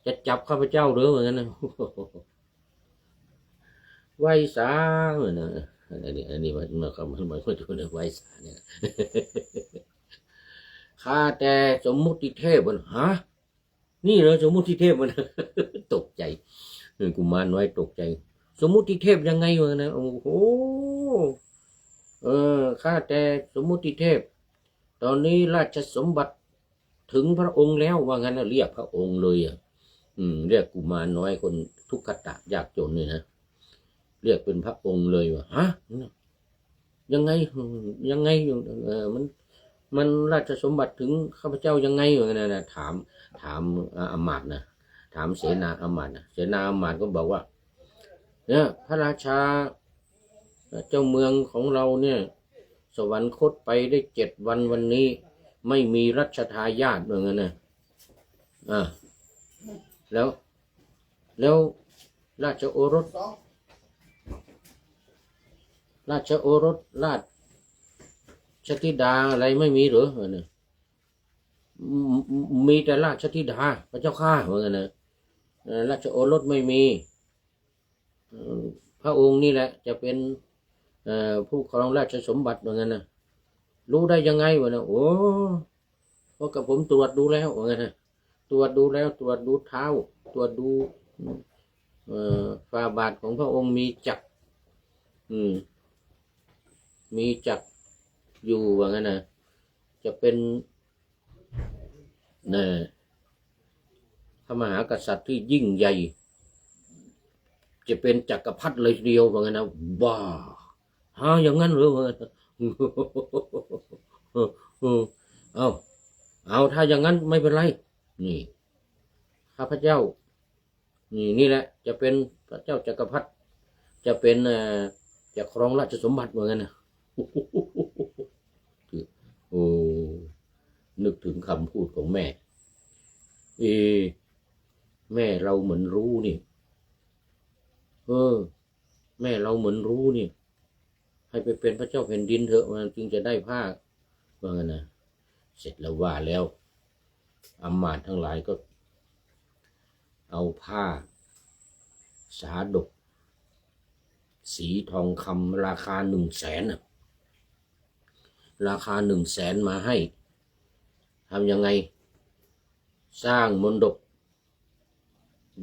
จะจับข้าพเจ้าหรือเหมือนกันนะไหวสาเหมือนนะอันนี้มันคำมันพูดถึงไหวสาเนี่ยข้าแต่สมมุติเทพมันนี่เหรอสมมุติเทพมัน ตกใจกุมารน้อยตกใจสมมุติเทพยังไงวะนะโอ้โหข้าแต่สมมุติเทพตอนนี้ราชสมบัติถึงพระองค์แล้วว่างั้นเรียกพระองค์เลยเรียกกุมารน้อยคนทุกขตะยากจนเนี่ยนะเรียกเป็นพระองค์เลยว่ายังไงมันราชสมบัติถึงข้าพเจ้ายังไงวะงั้นนะถามอมาตย์นะถามเสนาอมาตย์นะเสนาอมาตย์ก็บอกว่าเนี่ยพระราชาเจ้าเมืองของเราเนี่ยสวรรคตไปได้7 วันวันนี้ไม่มีรัชทายาทเหมือนกันนะแล้วราชโอรสราชธิดาอะไรไม่มีหรือเนี่ยมีแต่ราชธิดาพระเจ้าข้าเหมือนกันนะราชโอรสไม่มี พระองค์นี่แหละจะเป็นผู้ครองราชสมบัติว่างั้นนะรู้ได้ยังไงวะนะโอ้เพราะกับผมตรวจดูแล้วว่างั้นนะตรวจดูแล้วตรวจดูเท้าตรวจดูฝ่าบาทของพระองค์มีจักรมีจักรอยู่ว่างั้นนะจะเป็นพระมหากษัตริย์ที่ยิ่งใหญ่จะเป็นจักรพรรดิเลยทีเดียวว่างั้นนะว้าอย่างนั้นหรือว่าเอาถ้าอย่างนั้นไม่เป็นไรนี่ข้าพเจ้านี่แหละจะเป็นพระเจ้าจักรพรรดิจะเป็นจะครองราชสมบัติเหมือนกันนะโอ้นึกถึงคำพูดของแม่แม่เราเหมือนรู้นี่แม่เราเหมือนรู้นี่ให้ไปเป็นพระเจ้าแผ่นดินเถอะมันจึงจะได้ผ้าว่างั้นนะเสร็จแล้วว่าแล้วอำมาตย์ทั้งหลายก็เอาผ้าสาดกสีทองคำราคา100,000ราคา100,000มาให้ทำยังไงสร้างมณฑป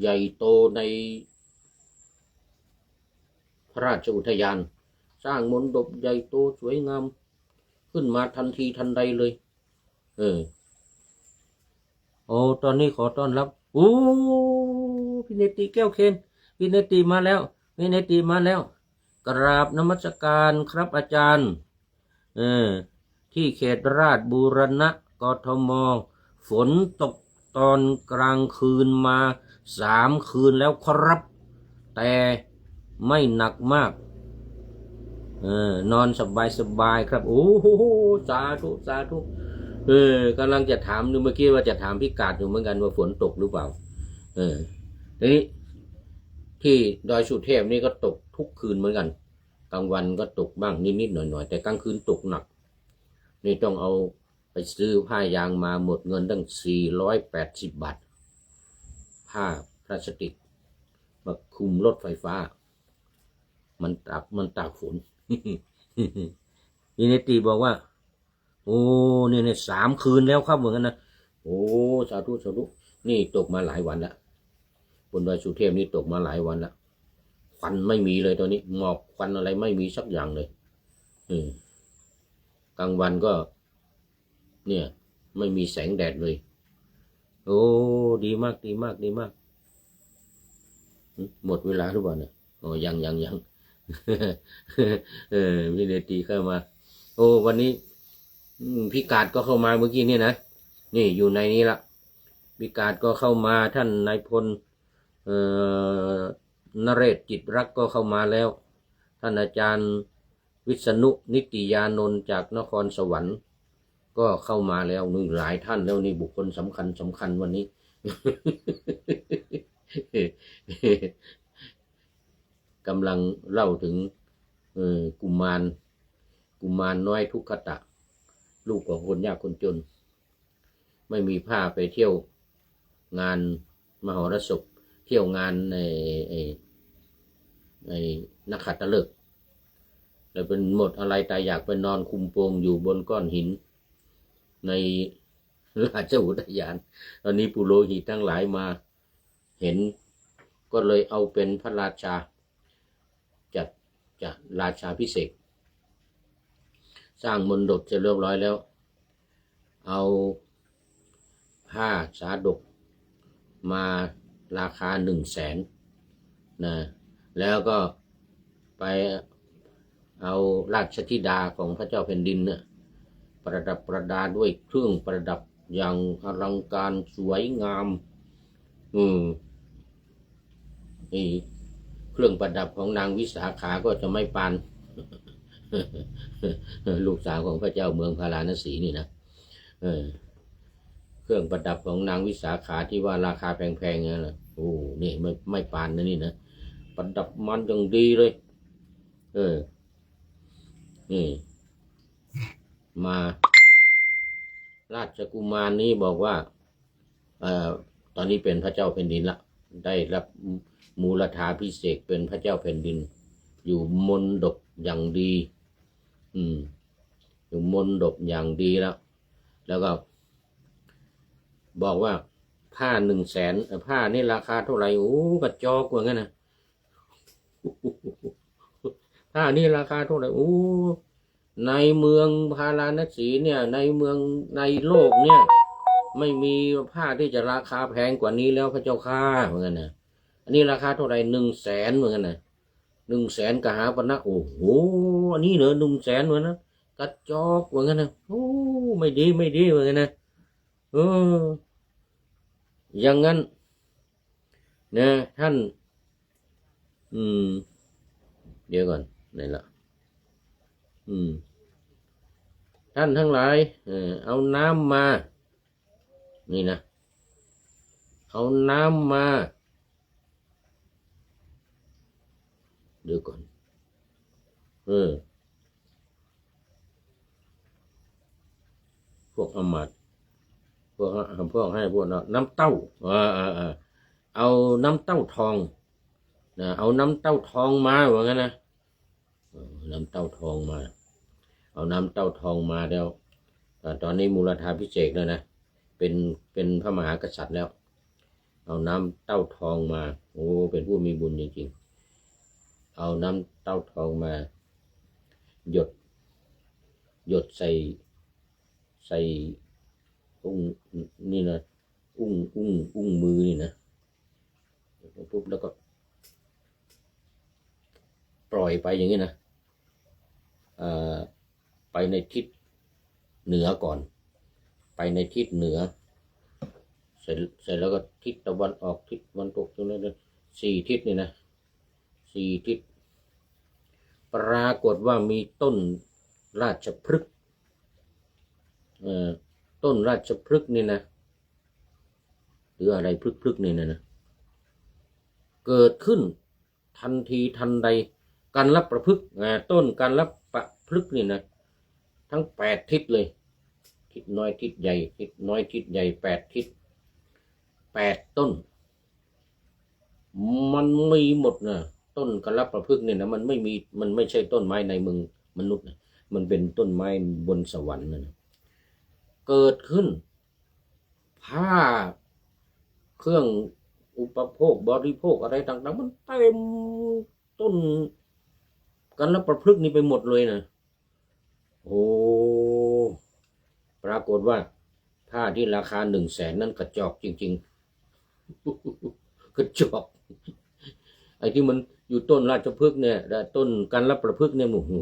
ใหญ่โตในพระราชอุทยานสร้างมณฑปใหญ่โตสวยงามขึ้นมาทันทีทันใดเลยตอนนี้ขอต้อนรับพี่เนติแก้วเคนพี่เนติมาแล้วพี่เนติมาแล้วกราบนมัสการครับอาจารย์ที่เขตราชบูรณะกทมฝนตกตอนกลางคืนมา3 คืนแล้วครับแต่ไม่หนักมากนอนสบายครับโอ้โหสาธุสาธุกำลังจะถามเมื่อกี้ว่าจะถามพี่กาดอยู่เหมือนกันว่าฝนตกหรือเปล่าทีนี้ที่ดอยสุเทพนี่ก็ตกทุกคืนเหมือนกันกลางวันก็ตกบ้างนิดๆหน่อยๆแต่กลางคืนตกหนักนี่ต้องเอาไปซื้อผ้ายางมาหมดเงินตั้ง480 บาทผ้าพลาสติกมาคลุมรถไฟฟ้ามันตากฝนนี่เนตีบอกว่าโอ้เนี่ย3 คืนแล้วครับเหมือนกันนะโอ้สาธุสาธุนี่ตกมาหลายวันแล้วบนดอยสุเทพนี่ตกมาหลายวันแล้วควันไม่มีเลยตอนนี้หมอกควันอะไรไม่มีสักอย่างเลยกลางวันก็เนี่ยไม่มีแสงแดดเลยโอ้ดีมากดีมากดีมากหมดเวลาหรือเปล่าเนี่ยยังพี่เนตีเข้ามาวันนี้พี่กาดก็เข้ามาเมื่อกี้นี่นะนี่อยู่ในนี้ละพี่กาดก็เข้ามาท่านนายพลนเรศจิตรักก็เข้ามาแล้วท่านอาจารย์วิษณุนิติยานนท์จากนครสวรรค์ก็เข้ามาแล้วนี่หลายท่านแล้วนี่บุคคลสำคัญวันนี้ กำลังเล่าถึงกุมารน้อยทุกขตะลูกของคนยากคนจนไม่มีผ้าไปเที่ยวงานมหรสพเที่ยวงานในนักขัตฤกษ์แต่เป็นหมดอะไรตายอยากไปนอนคุมโปงอยู่บนก้อนหินในราชอุทยานตอนนี้ปุโรหิตทั้งหลายมาเห็นก็เลยเอาเป็นพระราชาจัดราชาพิเศษสร้างมณฑปจะเรียบร้อยแล้วเอาผ้าสาดกมาราคา100,000นะแล้วก็ไปเอาราชธิดาของพระเจ้าแผ่นดินเนี่ยประดับประดาด้วยเครื่องประดับอย่างอลังการสวยงามเครื่องประดับของนางวิสาขาก็จะไม่ปาน ลูกสาวของพระเจ้าเมืองพาราณสีนี่นะเครื่องประดับของนางวิสาขาที่ว่าราคาแพงๆนั่นแหละนี่ไม่ปานนะนี่นะประดับมันอย่างดีเลยนี่มาราชกุมารนี้บอกว่าตอนนี้เป็นพระเจ้าแผ่นดินละได้รับมูลธาภิเษกเป็นพระเจ้าแผ่นดิน อยู่มนดบอย่างดีอยู่มนดบอย่างดีแล้วก็บอกว่าผ้า100,000ผ้านี่ราคาเท่าไหร่โอ้กระจอกว่างั้นนะผ้านี่ราคาเท่าไหร่โอ้ในเมืองพาราณสีเนี่ยในเมืองในโลกเนี่ยไม่มีผ้าที่จะราคาแพงกว่านี้แล้วพระเจ้าข้าเหมือนกันนะอันนี้ราคาเท่าไหร่100,000เหมือนกันนะ100,000กหาปณะโอ้โหอันนี้เหรอ100,000เหมือนนะกระจอกเหมือนกันนะโอ้ไม่ดีเหมือนกันนะอย่างนั้นนะท่านเดี๋ยวก่อนไหนล่ะท่านทั้งหลายเอาน้ำมานี่นะเอาน้ำมาเดี๋ยวก่อนพวกอมาตย์พวกให้พวกน้ำเต้าเอาน้ำเต้าทองนะเอาน้ำเต้าทองมาว่างั้นนะน้ำเต้าทองมาเอาน้ำเต้าทองมาแล้วตอนนี้มูลธาพิเศษแล้วนะเป็นพระมหากษัตริย์แล้วเอาน้ำเต้าทองมาโอ้เป็นผู้มีบุญจริงๆเอาน้ำเต้าทองมาหยดใส่อุ้งนี่นะอุ้งมือนี่นะปุ๊บแล้วก็ปล่อยไปอย่างนี้นะไปในทิศเหนือก่อนไปในทิศเหนือเสร็จแล้วก็ทิศตะวันออกทิศตะวันตกตรงนั้น4 ทิศนี่นะ4 ทิศปรากฏว่ามีต้นราชพฤกษ์ต้นราชพฤกษ์นี่นะหรืออะไรพฤกษ์นี่นะเกิดขึ้นทันทีทันใดกันรับประพฤกษ์ต้นกันรับประพฤกษ์นี่นะทั้ง8 ทิศเลยทิศน้อยทิศใหญ่ทิศน้อยทิศใหญ่8 ทิศ8 ต้นมันมีหมดนะต้นกันรับประพฤกษ์เนี่ยนะมันไม่ใช่ต้นไม้ในเมืองมนุษย์นะมันเป็นต้นไม้บนสวรรค์นะเกิดขึ้นผ้าเครื่องอุปโภคบริโภคอะไรต่างๆมันเต็มต้นกันรับประพฤกษ์นี่ไปหมดเลยนะโอ้ปรากฏว่าผ้าที่ราคา100,000นั้นกระจอกจริงๆกระจอกไอ้ที่มันอยู่ต้นราชพฤกษ์เนี่ยต้นกันรับประพฤกษ์เนี่ยโอ้โห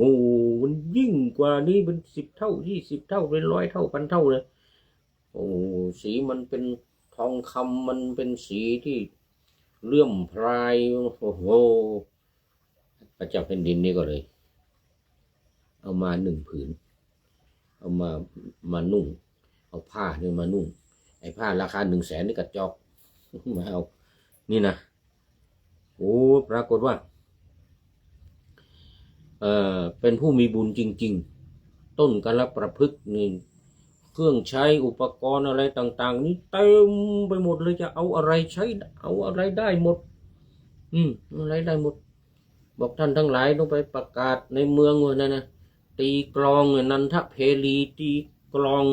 มันยิ่งกว่านี้เป็น10 เท่า20 เท่าเป็น100 เท่า1,000 เท่าเลยโอ้สีมันเป็นทองคำมันเป็นสีที่เลื่อมพรายโอ้โหพระเจ้าแผ่นดินนี่ก็เลยเอามา1 ผืนเอามานุ่งเอาผ้าเนี่ยมานุ่งไอ้ผ้าราคา100,000นี่กระจอกมาเอานี่นะโอ้ปรากฏว่าเป็นผู้มีบุญจริงๆต้นกันรับประพฤกษ์นี่เครื่องใช้อุปกรณ์อะไรต่างๆนี่เต็มไปหมดเลยจะเอาอะไรใช้เอาอะไรได้หมดอะไรได้หมดบอกท่านทั้งหลายต้องไปประกาศในเมืองเลยนะตีกลองนันทเพลีตีกลอง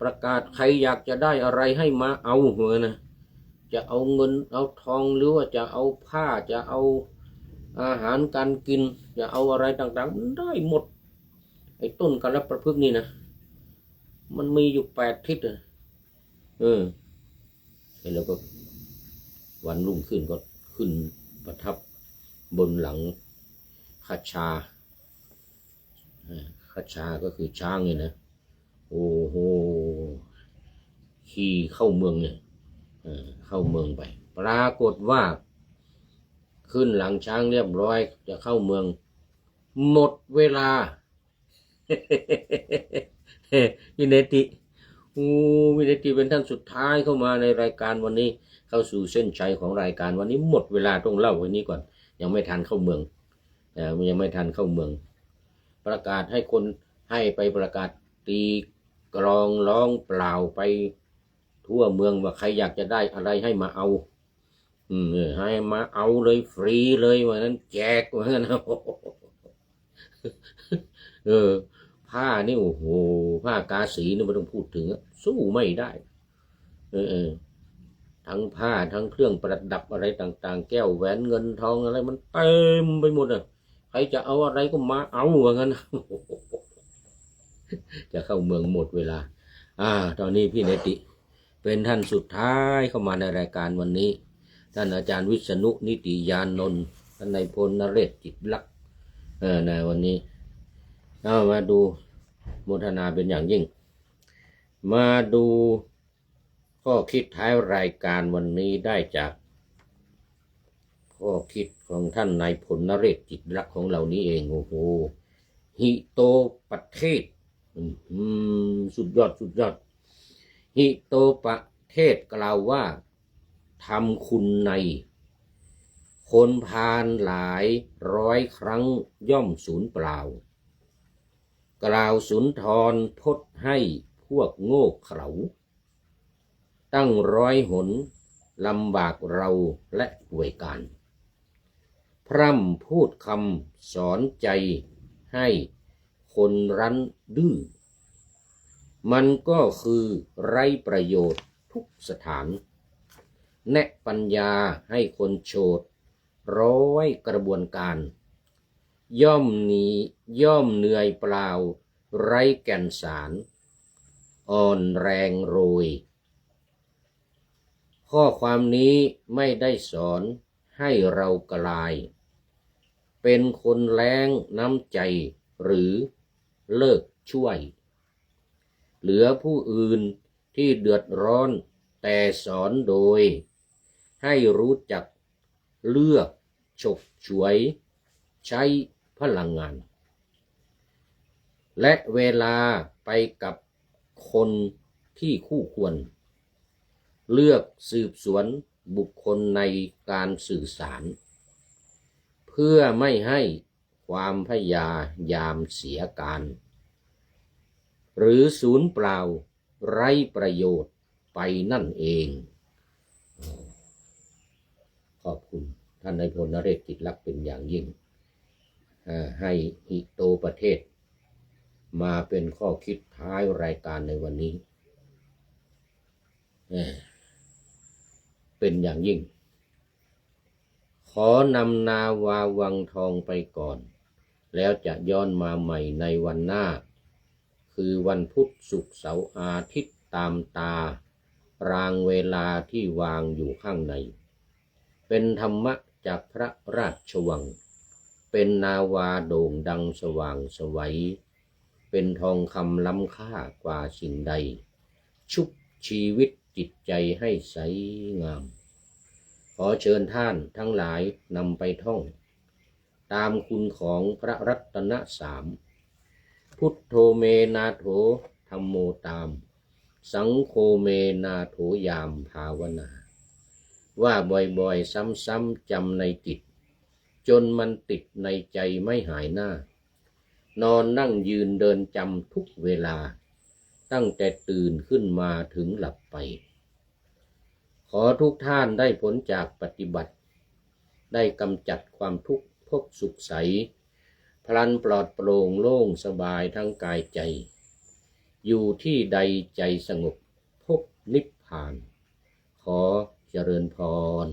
ประกาศใครอยากจะได้อะไรให้มาเอาเหมือนนะจะเอาเงินเอาทองหรือว่าจะเอาผ้าจะเอาอาหารการกินจะเอาอะไรต่างๆมันได้หมดไอ้ต้นกันรับประพฤกษ์นี่นะมันมีอยู่8 ทิศแล้วก็วันรุ่งขึ้นก็ขึ้นประทับบนหลังคชาก็คือช้างเนี่ยนะโอ้โหขี่เข้าเมืองเนี่ยเข้าเมืองไปปรากฏว่าขึ้นหลังช้างเรียบร้อยจะเข้าเมืองหมดเวลาวินติวินติเป็นท่านสุดท้ายเข้ามาในรายการวันนี้เข้าสู่เส้นชัยของรายการวันนี้หมดเวลาต้องเล่าไว้นี้ก่อนยังไม่ทันเข้าเมืองยังไม่ทันเข้าเมืองประกาศให้คนให้ไปประกาศตีกลองร้องเปล่าไปทั่วเมืองว่าใครอยากจะได้อะไรให้มาเอา ให้มาเอาเลยฟรีเลยวันนั้นแจกว่างั้นนะผ้านี่โอ้โหผ้ากาสีนี่ไม่ต้องพูดถึงสู้ไม่ได้ทั้งผ้าทั้งเครื่องประดับอะไรต่างๆแก้วแหวนเงินทองอะไรมันเต็มไปหมดใครจะเอาอะไรก็มาเอาว่างั้นจะเข้าเมืองหมดเวลาตอนนี้พี่เนติเป็นท่านสุดท้ายเข้ามาในรายการวันนี้ท่านอาจารย์วิษณุนิติยานนท์ท่านนายพลนเรศจิตลักษณ์ในวันนี้มาดูโมทนาเป็นอย่างยิ่งมาดูข้อคิดท้ายรายการวันนี้ได้จากข้อคิดของท่านนายพลนเรศจิตลักษณ์ของเรานี้เองโอ้โหหิโตประเทศสุดยอดหิโตประเทศกล่าวว่าทำคุณในคนพาลหลายร้อยครั้งย่อมสูญเปล่ากล่าวสุนทรพจน์ให้พวกโง่เขลาตั้งร้อยหนลำบากเราและป่วยการพร่ำพูดคำสอนใจให้คนรั้นดื้อมันก็คือไร้ประโยชน์ทุกสถานแนะปัญญาให้คนโฉดร้อยกระบวนการย่อมเหนื่อยเปล่าไร้แก่นสารอ่อนแรงโรยข้อความนี้ไม่ได้สอนให้เรากลายเป็นคนแล้งน้ำใจหรือเลิกช่วยเหลือผู้อื่นที่เดือดร้อนแต่สอนโดยให้รู้จักเลือกฉกฉวยใช้พลังงานและเวลาไปกับคนที่คู่ควรเลือกสืบสวนบุคคลในการสื่อสารเพื่อไม่ให้ความพยายามเสียการหรือสูญเปล่าไร้ประโยชน์ไปนั่นเองขอบคุณท่านนายพลนเรศจิตลักษณ์เป็นอย่างยิ่งให้หิโตประเทศมาเป็นข้อคิดท้ายรายการในวันนี้เป็นอย่างยิ่งขอนำนาวาวังทองไปก่อนแล้วจะย้อนมาใหม่ในวันหน้าคือวันพุธศุกร์เสาร์อาทิตย์ตามตารางเวลาที่วางอยู่ข้างในเป็นธรรมะจากพระราชวังเป็นนาวาโด่งดังสว่างไสวเป็นทองคำล้ำค่ากว่าสิ่งใดชุบชีวิตจิตใจให้ใสงามขอเชิญท่านทั้งหลายนำไปท่องตามคุณของพระรัตนสามพุทโธเมนาโถธัมโมตามสังโฆเมนาโถยามภาวนาว่าบ่อยๆซ้ำๆจำในจิตจนมันติดในใจไม่หายหน้านอนนั่งยืนเดินจำทุกเวลาตั้งแต่ตื่นขึ้นมาถึงหลับไปขอทุกท่านได้ผลจากปฏิบัติได้กำจัดความทุกข์พบสุขใสพลันปลอดโปร่งโล่งสบายทั้งกายใจอยู่ที่ใดใจสงบพบนิพพานขอเจริญพร